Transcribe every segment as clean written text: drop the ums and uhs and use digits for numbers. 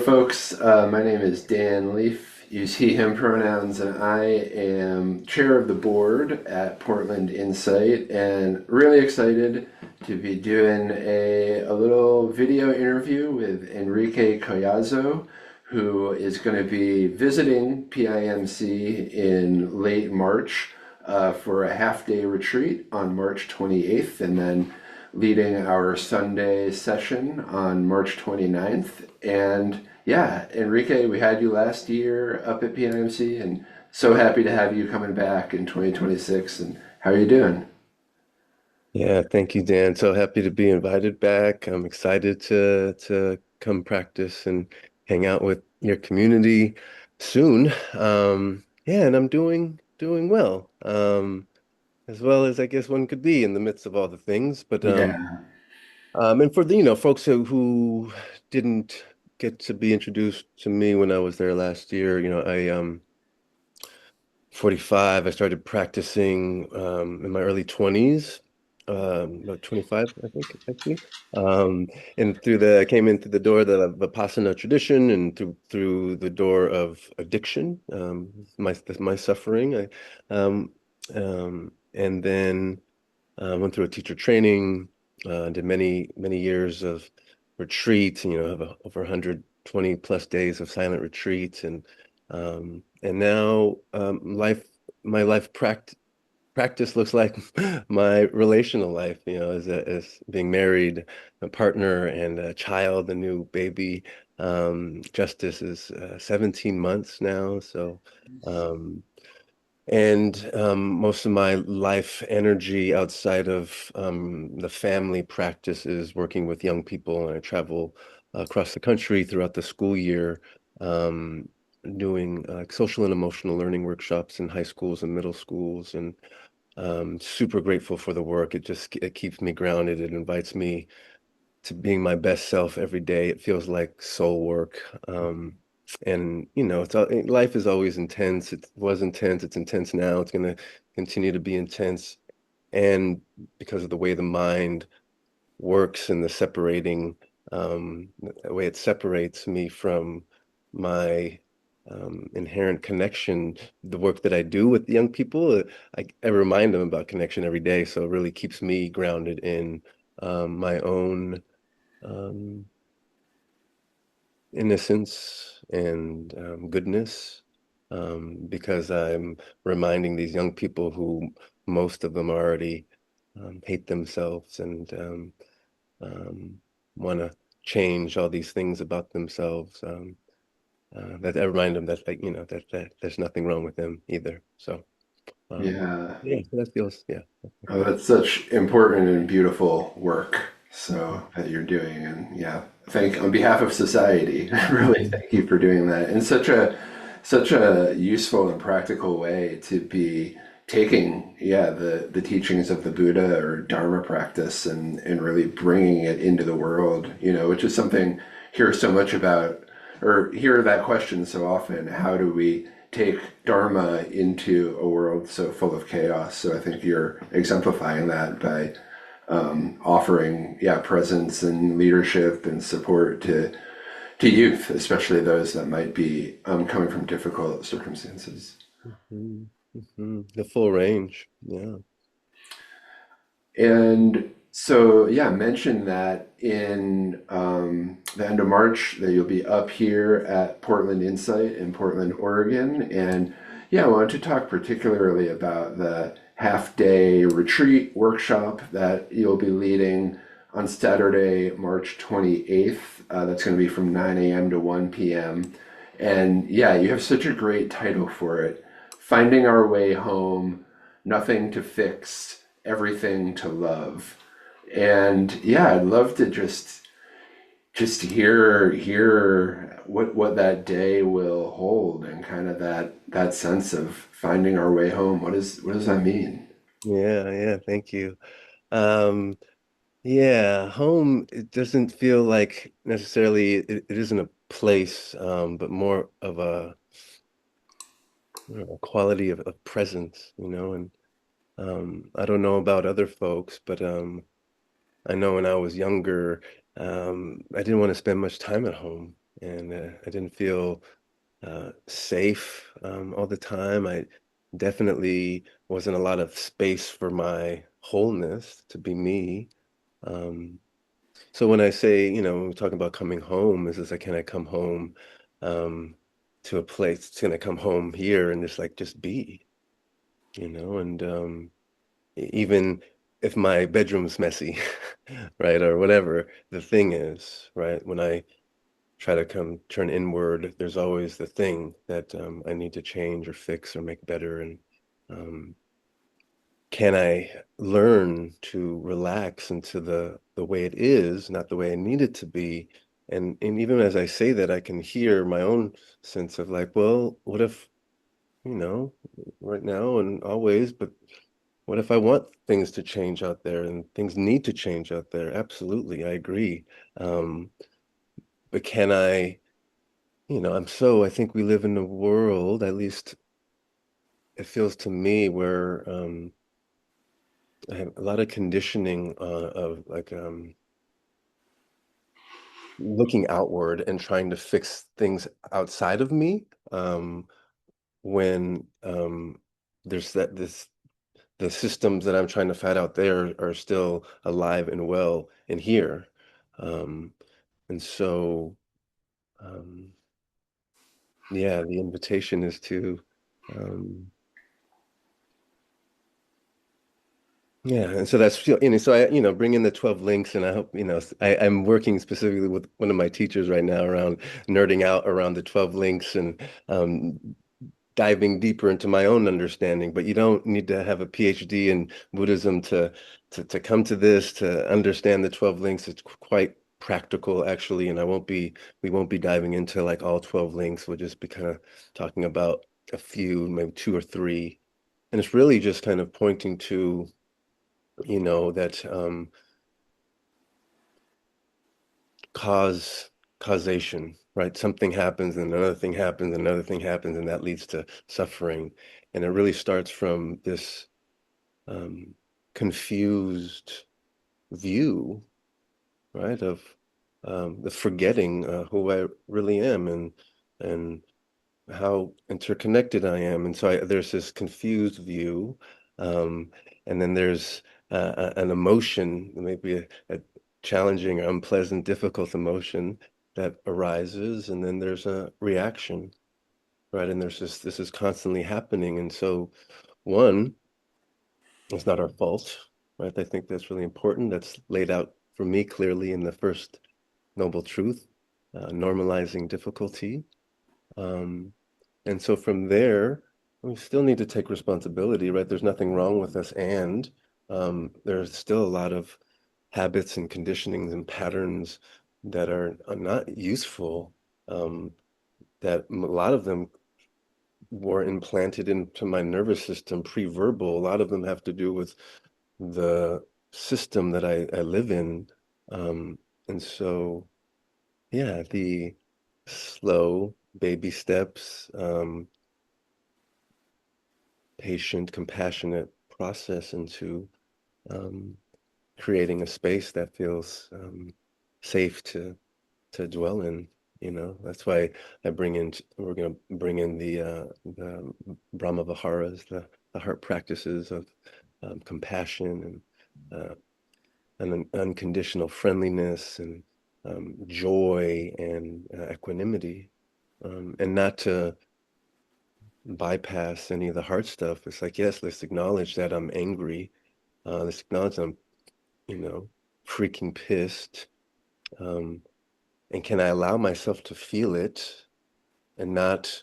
folks. My name is Dan Leaf. Use he, him pronouns, and I am chair of the board at Portland Insight, and really excited to be doing a little video interview with Enrique Collazo, who is going to be visiting PIMC in late March for a half-day retreat on March 28th, and then leading our Sunday session on March 29th. And yeah, Enrique, we had you last year up at PIMC, and so happy to have you coming back in 2026. And how are you doing? Yeah, thank you, Dan. So happy to be invited back. I'm excited to come practice and hang out with your community soon. Yeah, and I'm doing well. As well as I guess one could be in the midst of all the things. Yeah. And for the folks who didn't get to be introduced to me when I was there last year, I 45. I started practicing in my early 20s, about 25, I think, actually. Um, and I came in through the door of the Vipassana tradition and through the door of addiction, my suffering. Um, and then went through a teacher training, did many years of retreats, have over 120 plus days of silent retreats, and now my life practice looks like my relational life, as being married, a partner, and a child, a new baby. Justice is 17 months now, so most of my life energy outside of the family practice is working with young people, and I travel across the country throughout the school year, um, doing social and emotional learning workshops in high schools and middle schools, and super grateful for the work. It keeps me grounded. It invites me to being my best self every day. It feels like soul work. And life is always intense. It was intense. It's intense now. It's going to continue to be intense. And because of the way the mind works and the way it separates me from my inherent connection, the work that I do with young people, I remind them about connection every day. So it really keeps me grounded in my own um, innocence and goodness, because I'm reminding these young people who most of them already hate themselves and um, want to change all these things about themselves. That I remind them that, like, that there's nothing wrong with them either. So Yeah. yeah, that feels, yeah. Oh, that's such important and beautiful work. So that you're doing, and yeah, thank on behalf of society, really thank you for doing that in such a useful and practical way to be taking, yeah, the teachings of the Buddha or Dharma practice and really bringing it into the world, which is something hear so much about or hear that question so often. How do we take Dharma into a world so full of chaos? So I think you're exemplifying that by offering, yeah, presence and leadership and support to youth, especially those that might be coming from difficult circumstances. Mhm. The full range. Yeah. And so, yeah, mention that in the end of March that you'll be up here at Portland Insight in Portland, Oregon. And yeah, I wanted to talk particularly about the half-day retreat workshop that you'll be leading on Saturday, March 28th. That's going to be from 9 a.m. to 1 p.m. And yeah, you have such a great title for it. Finding Our Way Home, Nothing to Fix, Everything to Love. And yeah, I'd love to just hear what that day will hold and kind of that sense of finding our way home. What does that mean? Yeah, yeah, thank you. Um, yeah, home, it doesn't feel like necessarily it isn't a place, but more of a quality of presence, and I don't know about other folks, but I know when I was younger, I didn't want to spend much time at home. and I didn't feel safe all the time. I definitely wasn't a lot of space for my wholeness to be me. Um, so when I say, when we're talking about coming home, is this like, can I come home um, to a place? Can I come home here and just be, and even if my bedroom's messy, right, or whatever the thing is, right, when I try to come turn inward, there's always the thing that I need to change or fix or make better. And um, can I learn to relax into the way it is, not the way I need it to be? And even as I say that, I can hear my own sense of like, well, what if, you know, right now and always, but what if I want things to change out there and things need to change out there? Absolutely, I agree. Um, but can I, I think we live in a world, at least it feels to me, where I have a lot of conditioning of like looking outward and trying to fix things outside of me when there's the systems that I'm trying to fight out there are still alive and well in here. Um, and so, um, yeah, the invitation is to, um, yeah, and so that's so I bring in the 12 links, and I hope I'm working specifically with one of my teachers right now around nerding out around the 12 links and um, diving deeper into my own understanding. But you don't need to have a PhD in Buddhism to come to this to understand the 12 links. It's quite practical actually, and we won't be diving into like all 12 links. We'll just be kind of talking about a few, maybe two or three, and it's really just kind of pointing to that cause causation, right? Something happens and another thing happens, and another thing happens, and that leads to suffering. And it really starts from this um, confused view, right, of the forgetting who I really am and how interconnected I am. And so there's this confused view. Um, and then there's an emotion, maybe a challenging or unpleasant, difficult emotion that arises. And then there's a reaction, right? And this is constantly happening. And so, one, it's not our fault, right? I think that's really important. That's laid out for me clearly in the first noble truth, normalizing difficulty. Um, and so from there, we still need to take responsibility, right? There's nothing wrong with us, and there's still a lot of habits and conditionings and patterns that are not useful. Um, that a lot of them were implanted into my nervous system pre-verbal. A lot of them have to do with the system that I live in. Um, and so, yeah, the slow baby steps, patient, compassionate process into um, creating a space that feels safe to dwell in. That's why we're going to bring in the Brahma Viharas, the heart practices of compassion and an unconditional friendliness and joy and equanimity, and not to bypass any of the hard stuff. It's like, yes, let's acknowledge that I'm angry. Let's acknowledge I'm, you know, freaking pissed. Um, and can I allow myself to feel it and not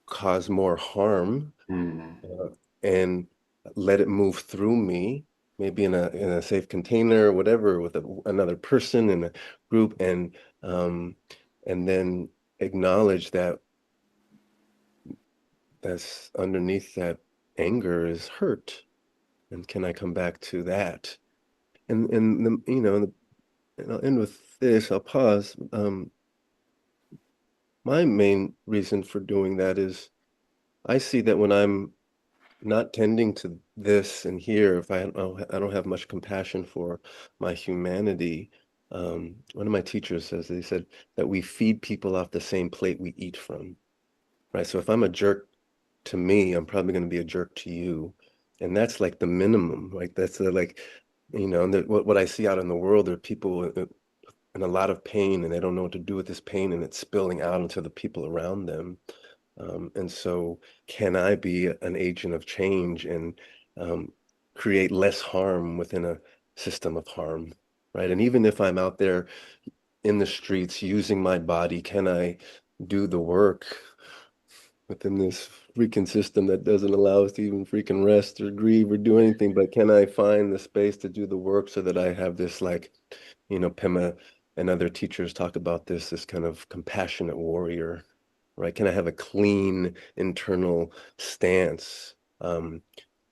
cause more harm, Mm. uh, and let it move through me, maybe in a safe container or whatever, with another person in a group, um, and then acknowledge that that's underneath that anger is hurt. And can I come back to that? And and I'll end with this. I'll pause. My main reason for doing that is I see that when I'm not tending to this and here, if I don't have much compassion for my humanity, One of my teachers says, they said that we feed people off the same plate we eat from, right? So if I'm a jerk to me, I'm probably going to be a jerk to you. And that's like the minimum. Like that's like, and what I see out in the world are people in a lot of pain and they don't know what to do with this pain and it's spilling out into the people around them. And so can I be an agent of change and um, create less harm within a system of harm, right? And even if I'm out there in the streets using my body, can I do the work within this freaking system that doesn't allow us to even freaking rest or grieve or do anything? But can I find the space to do the work so that I have this, like, Pema and other teachers talk about this kind of compassionate warrior, right? Can I have a clean internal stance,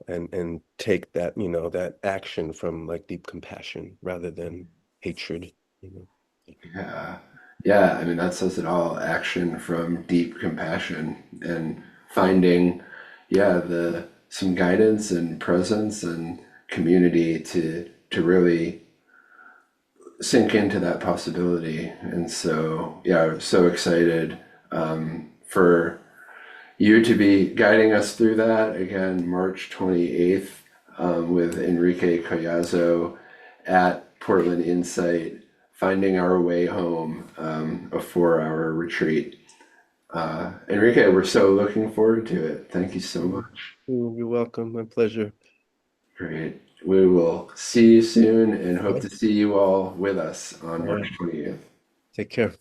and take that, that action from like deep compassion rather than hatred, you know? Yeah. Yeah, I mean, that says it all. Action from deep compassion and finding, yeah, the some guidance and presence and community to really sink into that possibility. And so, yeah, I'm so excited for you to be guiding us through that again, March 28th, with Enrique Collazo at Portland Insight, Finding Our Way Home, a 4-hour retreat. Enrique, we're so looking forward to it. Thank you so much. You're welcome. My pleasure. Great. We will see you soon and All hope right. to see you all with us on All right. March 28th. Take care.